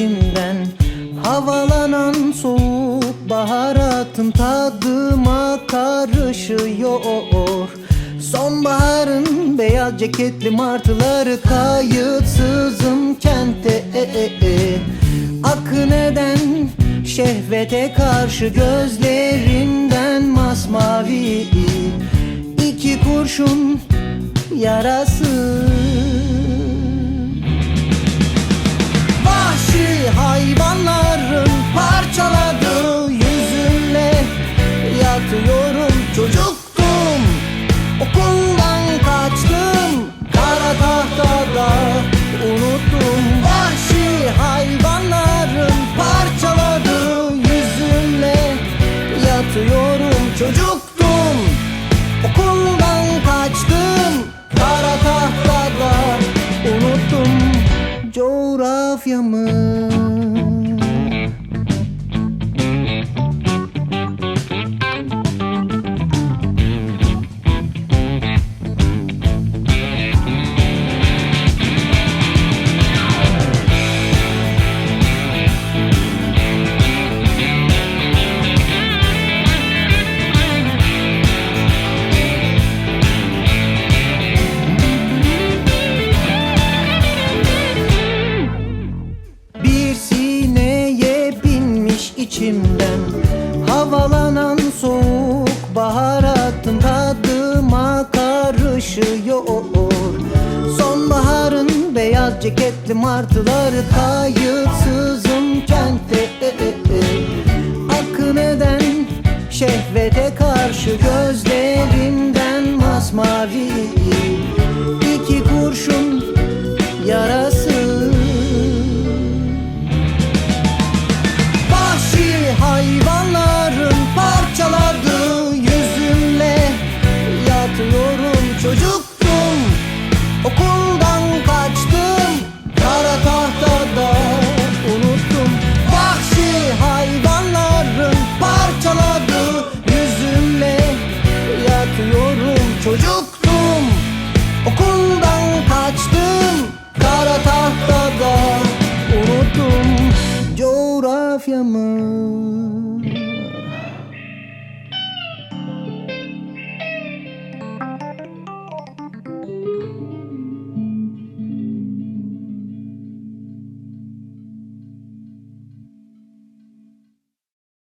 içimden havalanan soğuk baharatın tadıma karışıyor. Sonbaharın beyaz ceketli martıları, kayıtsızım kente. Akın eden şehvete karşı gözlerinden masmavi iki kurşun yarası. Vahşi hayvanların parçaladığı yüzümle yatıyorum. Çocuktum, okuldan kaçtım, kara tahtada unuttum. Vahşi hayvanların parçaladığı yüzümle yatıyorum. Çocuktum, okuldan kaçtım, kara tahtada unuttum coğrafyamı. İçimden havalanan soğuk baharatın tadıma karışıyor. Sonbaharın beyaz ceketli martıları, kayıtsızım kente. Akın eden şehvete karşı gözlerinden masmavi iki kurşun yarası. Hayvanların parçaladığı yüzümle yatıyorum. Çocuktum, okuldan kaçtım, kara tahtada unuttum. Vahşi hayvanların parçaladığı yüzümle yatıyorum. Çocuk